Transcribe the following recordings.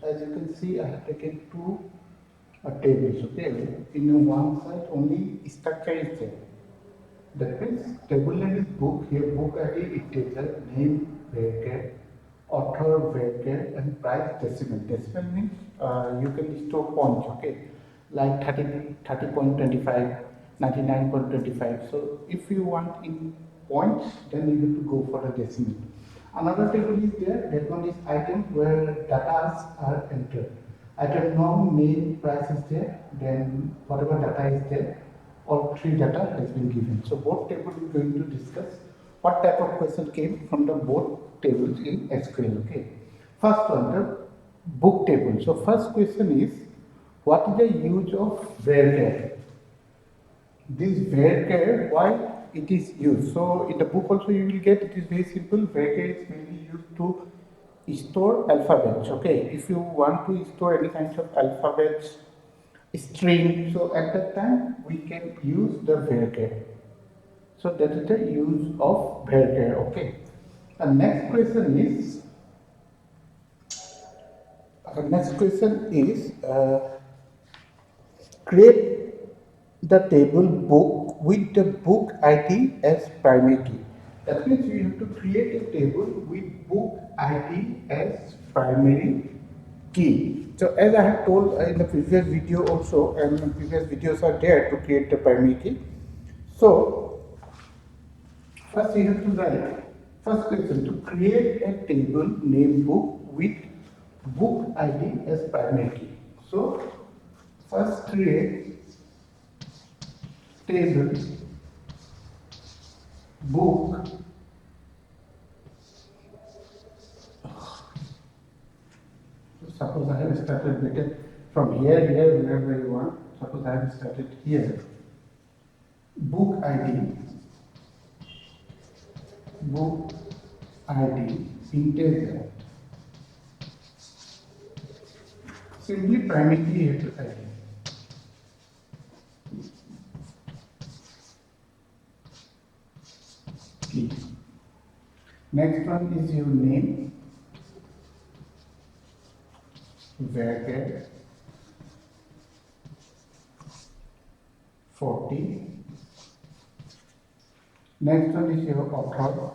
as you can see, I have taken two tables. Okay, in one side only structure is there. That means table name is book. Here book ID it is a name varchar, author varchar, and price decimal. Decimal means you can store points. Okay, like 30.25, 99.25. So if you want in points, then you have to go for the decimal. Another table is there. That one is item where data are entered. Item nom, name, price is there. Then whatever data is there, all three data has been given. So both tables is going to discuss what type of question came from the both tables in SQL. Okay. First one, the book table. So first question is, what is the use of varchar? This varchar, why it is used? So in the book also you will get, it is very simple. Varchar is mainly used to store alphabets. Okay, if you want to store any kinds of alphabets, string, so at that time we can use the varchar. So that is the use of varchar. Okay. The next question is create the table book with the book ID as primary key. That means you have to create a table with book ID as primary key. So as I have told in the previous video also, and the previous videos are there to create the primary key. So first you have to write, first question, to create a table name book with book ID as primary key. So first create table book suppose I have started better from here, wherever you want. Suppose I have started here. Book ID integer. Simply primary key you have to type in. Key. Next one is your name, varchar 40. Next one is your author,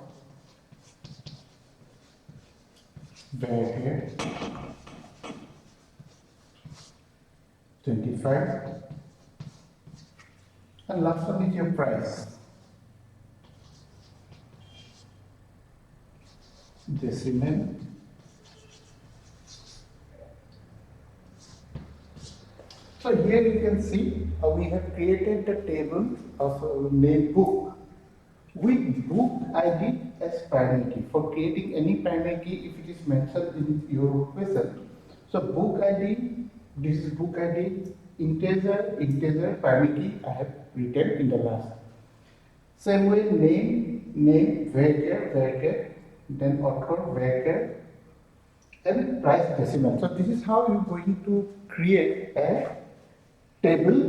varchar 25. And last one is your price, decimal. So here you can see we have created the table of name book with book ID as primary key. For creating any primary key, if it is mentioned in your question, so book ID, this is book ID, integer, primary key I have written in the last. Same way name, varchar, then author, varchar, and price decimal. So this is how you're going to create a table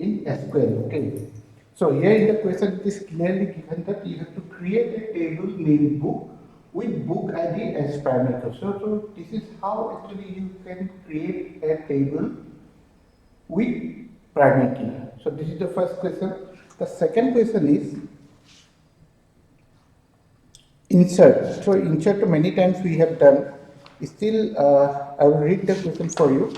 in SQL. Okay. So here in the question it is clearly given that you have to create a table named book with book ID as parameter. So this is how actually you can create a table with primary key. So this is the first question. The second question is insert. So insert many times we have done. Still, I will read the question for you.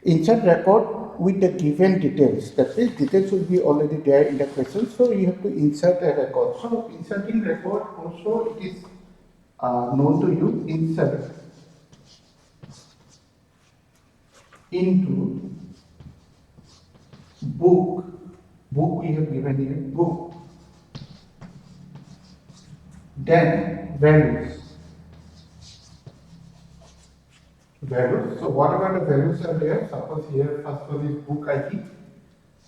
Insert record with the given details. That means details will be already there in the question. So you have to insert a record. So inserting record also it is known to you. Insert into book. Book we have given here. Book. Then values. Values. So whatever the values are there, suppose here first one is book ID.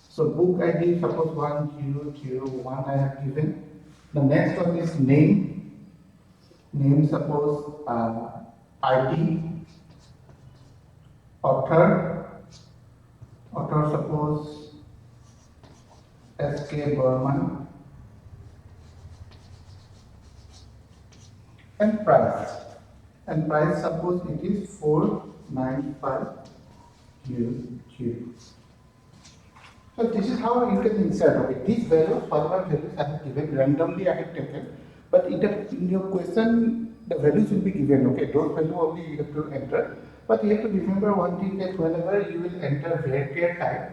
So book ID, suppose 1001 I have given. The next one is name. Name suppose ID. Author. Author suppose SK Burman. and price. And price, suppose it is 4950. So this is how you can insert. Okay, these values, whatever values I have given, randomly I have taken, but in your question, the values will be given. Okay, those values only you have to enter. But you have to remember one thing, that whenever you will enter varchar type,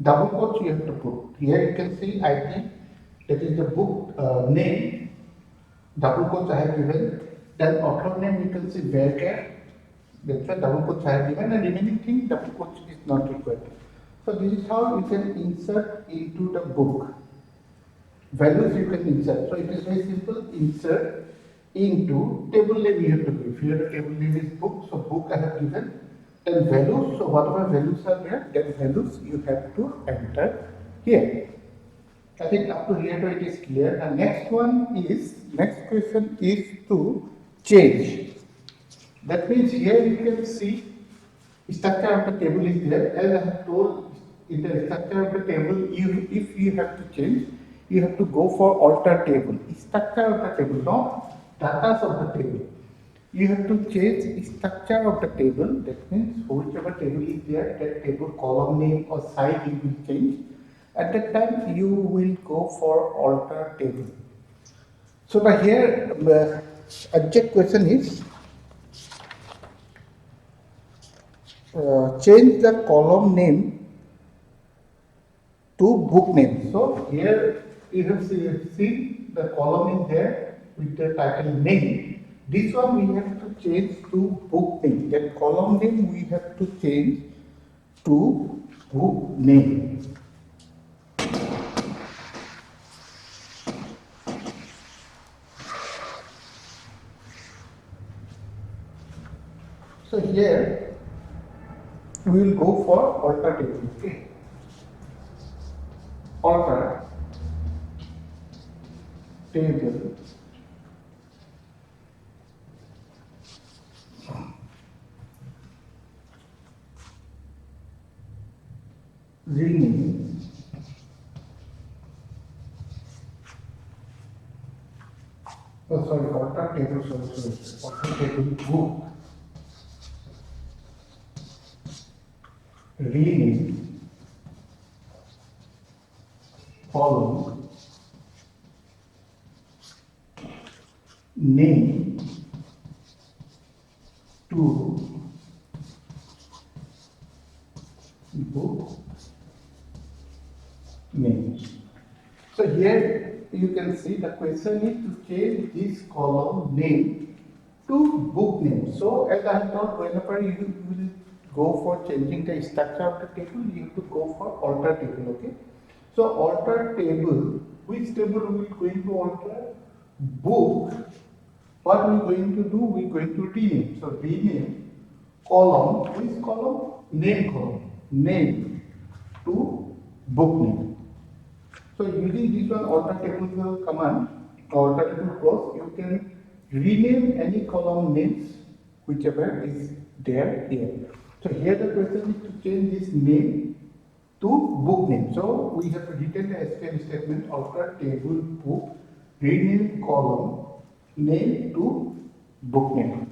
double quotes you have to put. Here you can see IT, that is the book name, double quotes I have given. Then author name you can see varchar. That's why double quotes I have given, and remaining thing double quotes is not required. So this is how you can insert into the book. Values you can insert. So it is very simple. Insert into table name you have to give. Here the table name is book. So book I have given. Then values. So whatever values are there, that values you have to enter here. I think up to here it is clear. The next question is to change. That means here you can see structure of the table is there. As I have told, in the structure of the table, if you have to change, you have to go for alter table. Structure of the table, not data of the table. You have to change structure of the table. That means whichever table is there, that table column name or size you will change. At that time, you will go for alter table. So the here object question is change the column name to book name. So here you have seen the column is there with the title name. This one we have to change to book name. That column name we have to change to book name. So here we will go for alter table. Okay. Alter table rename alter table alter table book rename column name to book name. So here you can see the question is to change this column name to book name. So as I thought, whenever you will go for changing the structure of the table, you have to go for alter table. Okay. So alter table, which table we are going to alter? Book. What we are going to do? We are going to rename. So rename column, which column? Name column. Name to book name. So using this one alter table command, alter table clause, you can rename any column names whichever is there here. So here the question is to change this name to book name. So we have written the SQL statement alter table book rename column name to book name.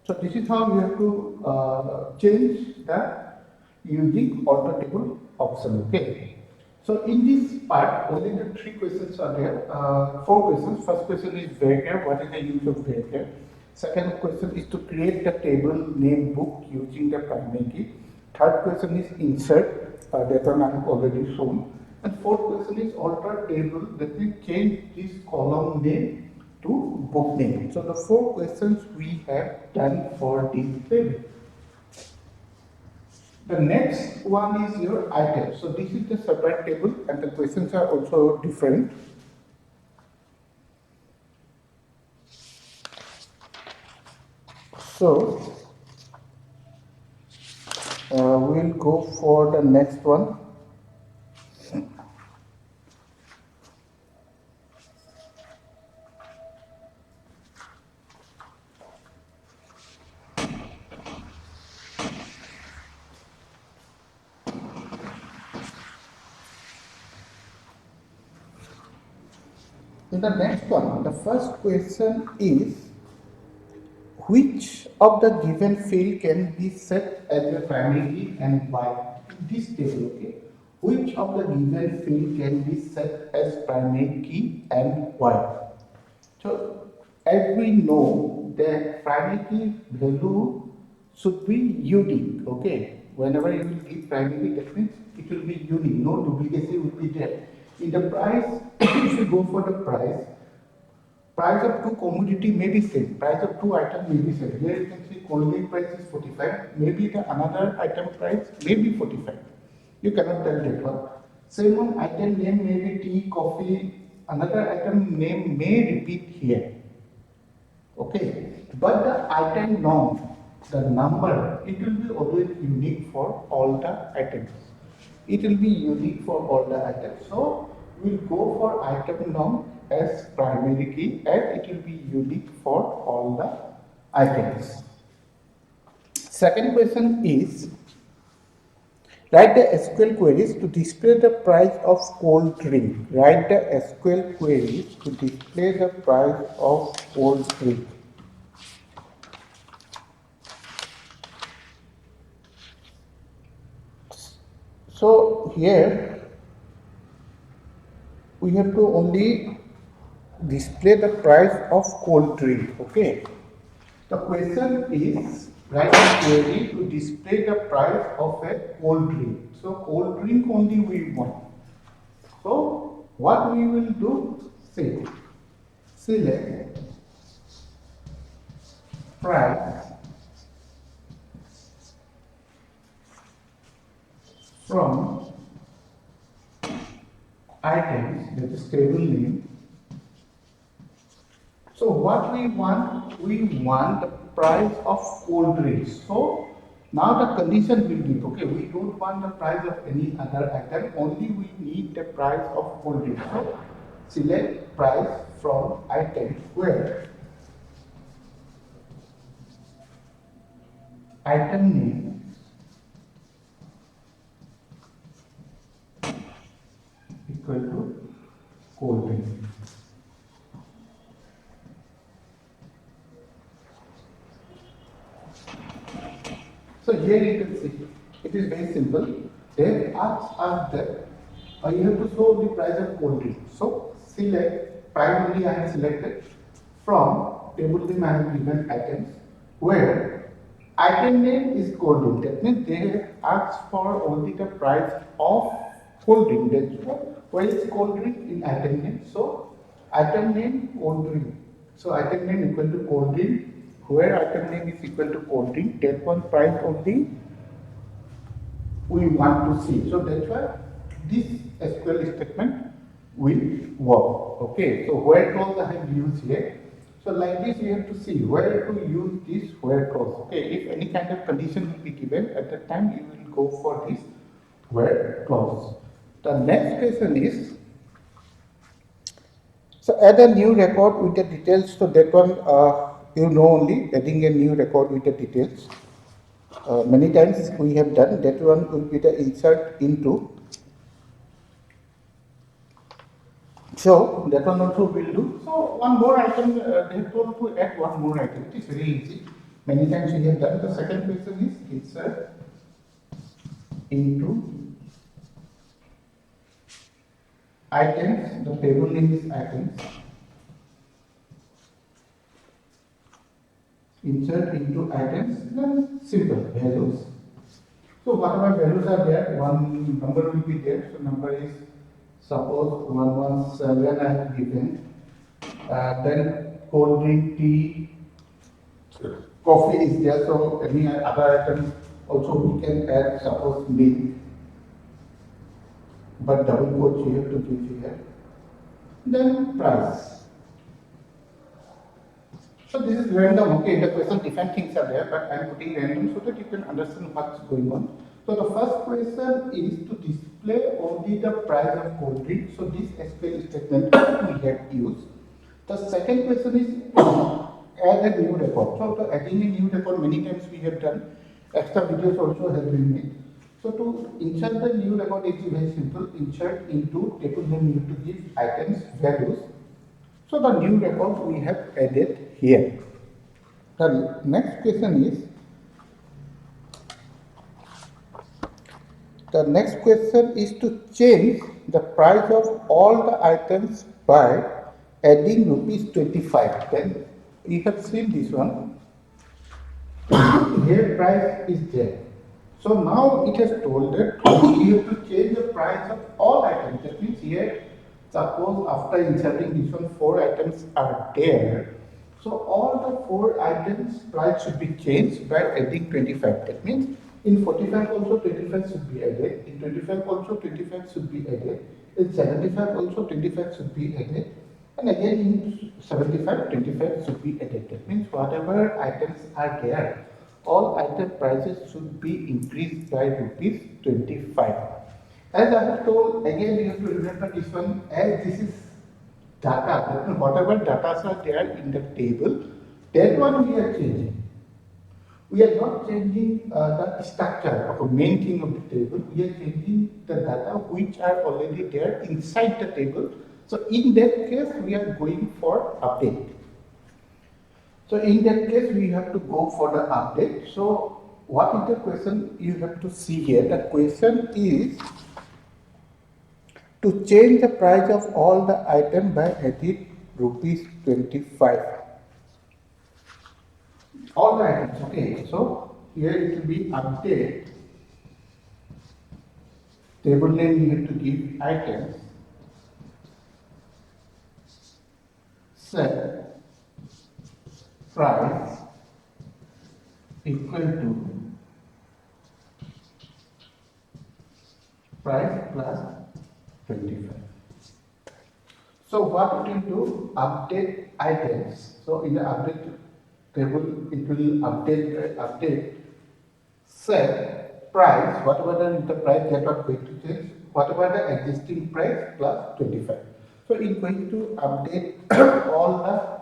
So this is how you have to change the using alter table option. Okay. So in this part, only the 3 questions are there. 4 questions. First question is varchar. What is the use of varchar? Second question is to create the table name book using the primary key. Third question is insert. That one I have already shown. And fourth question is alter table. That means change this column name to book name. So the 4 questions we have done for this table. The next one is your item. So this is the separate table and the questions are also different. So we'll go for the next one. In the next one, the first question is which of the given field can be set as a primary key and why? In this table, okay, which of the given field can be set as primary key and why? So, as we know that primary key value should be unique, okay? Whenever you will give primary key, that means it will be unique, no duplicacy will be there. In the price, if you go for the price of two commodity may be same, price of two items may be same. Here you can see cold price is 45, maybe the another item price may be 45. You cannot tell that one. Same one item name may be tea, coffee, another item name may repeat here. Okay, but the item norm, the number, it will be always unique for all the items. It will be unique for all the items. So we'll go for item norm as primary key and it will be unique for all the items. Second question is, write the SQL queries to display the price of cold drink. Write the SQL queries to display the price of cold drink. So here we have to only display the price of cold drink. Okay. The question is, write a query to display the price of a cold drink. So cold drink only we want. So what we will do? Say, select price from items, that is table name. So what we want the price of cold drinks. So now the condition will be, okay, we don't want the price of any other item, only we need the price of cold drinks. So select price from item where item name equal to cold drink. So here you can see, it is very simple. They ask us that you have to show the price of cold drink. So select, primarily I have selected from table name I have given items where item name is cold drink. That means they have asked for only the price of cold drink. That's where is cold drink in item name. So item name cold drink. So item name equal to cold drink. Where item name is equal to cold drink, that one price only we want to see. So that's why this SQL statement will work. Okay, so where clause I have used here. So like this you have to see where to use this where clause. Okay, if any kind of condition will be given at that time you will go for this where clause. The next question is, so add a new record with the details. So that one you know only adding a new record with the details. Many times we have done that one will be the insert into. So that one also will do. So one more item, they have told to add one more item. It is very easy. Many times we have done. The second question is insert into items. The table name is items. Insert into items, then simple values. So whatever values are there, one number will be there. So number is suppose 117 I have given. Then cold drink, tea, coffee is there. So any other item also we can add. Suppose milk, but double quotes you have to give here. Then price. So this is random, okay, in the question different things are there, but I am putting random so that you can understand what's going on. So the first question is to display only the price of cold drink. So this SQL statement we have used. The second question is add a new record. So adding a new record, many times we have done, extra videos also have been made. So to insert the new record is very simple. Insert into table name you have to give items values. So the new record we have added here. The next question is, to change the price of all the items by adding rupees 25. Then we have seen this one. Here price is there. So now it has told that you have to change the price of all items. That means here, suppose after inserting this one, 4 items are there. So all the 4 items price should be changed by adding 25. That means in 45 also 25 should be added. In 25 also 25 should be added. In 75 also 25 should be added. And again in 75, 25 should be added. That means whatever items are there, all item prices should be increased by rupees 25. As I have told, again you have to remember this one, as this is data, that means whatever data are there in the table, that one we are changing. We are not changing the structure of the main thing of the table. We are changing the data which are already there inside the table. So in that case, we are going for update. So in that case, we have to go for the update. So what is the question you have to see here? The question is to change the price of all the item by adding rupees 25. All the items, okay. So here it will be update. Table name you have to give items. Set price equal to price plus 25. So what it will do? Update items. So in the update table, it will update set price, whatever the price that are going to change, whatever the existing price plus 25. So it's going to update all the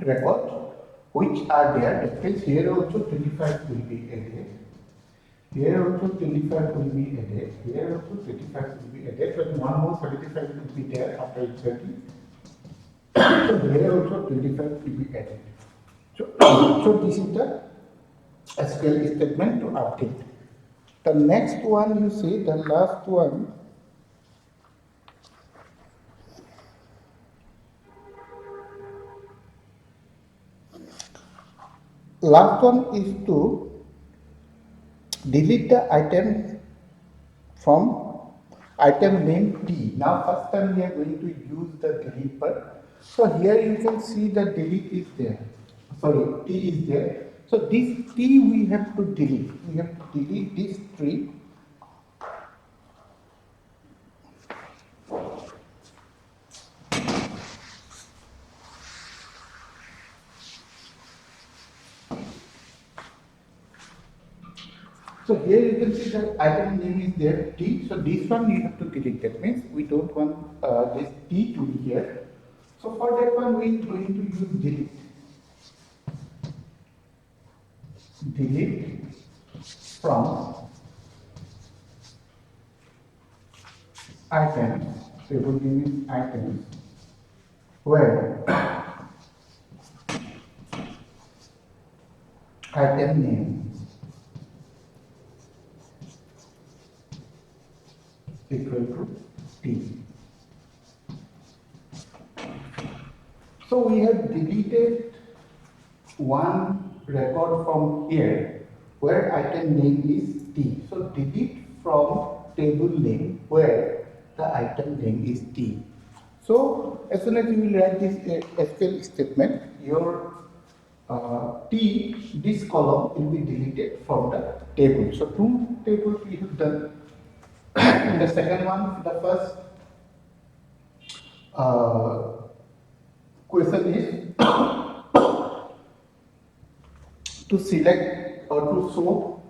records which are there. That means here also 25 will be added. Here also 25 will be added. Here also 25 will be added. But one more 75 will be there after inserting. So here also 25 will be added. So this is the SQL statement to update. The next one you see, the last one. Last one is to delete the item from item name T. Now first time we are going to use the delete part. So here you can see the delete is there. Sorry, T is there. So this T we have to delete. We have to delete this tree. So here you can see that item name is there T. So this one you have to delete. That means we don't want this T to be here. So for that one we are going to use delete. Delete from items. Table name is items. Where item name equal to T. So we have deleted one record from here where item name is T. So delete from table name where the item name is T. So as soon as you will write this SQL statement, your T, this column will be deleted from the table. So 2 tables we have done. In the second one, the first question is to select or to show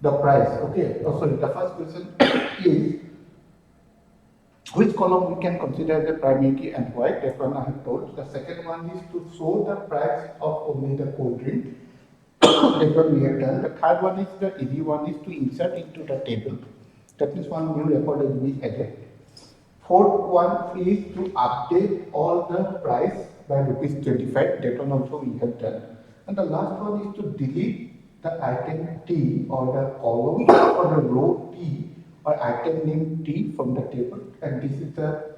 the price. Okay, oh, sorry, the first question is which column we can consider the primary key and why. That one I have told. The second one is to show the price of only the cold drink. That one we have done. The third one is the easy one, is to insert into the table. That means one new record will be added. Fourth one is to update all the price by rupees 25. That one also we have done. And the last one is to delete the item T or the column or the row T or item name T from the table. And this is the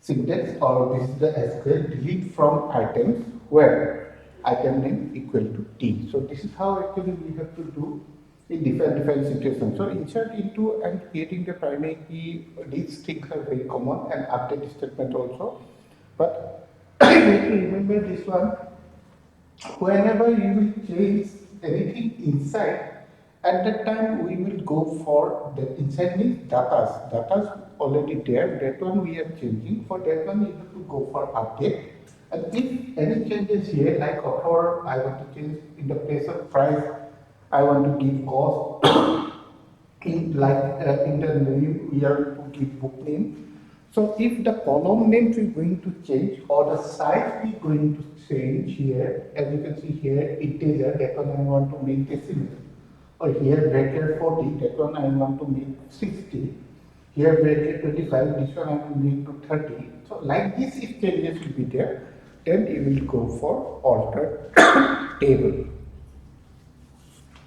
syntax or this is the SQL delete from items where item name equal to T. So this is how actually we have to do in different situations. So insert into and creating the primary key, these things are very common, and update statement also. But you need to remember this one. Whenever you will change anything inside, at that time we will go for the inside means datas already there, that one we are changing. For that one you have to go for update, and if any changes here like author I want to change in the place of price, I want to give cost in in the name we are to give book name. So if the column names is going to change or the size is going to change here, as you can see here integer, that one I want to make decimal, or here bracket 40, that one I want to make 60, here bracket 25, this one I will make to 30. So like this if changes will be there, then you will go for alter table.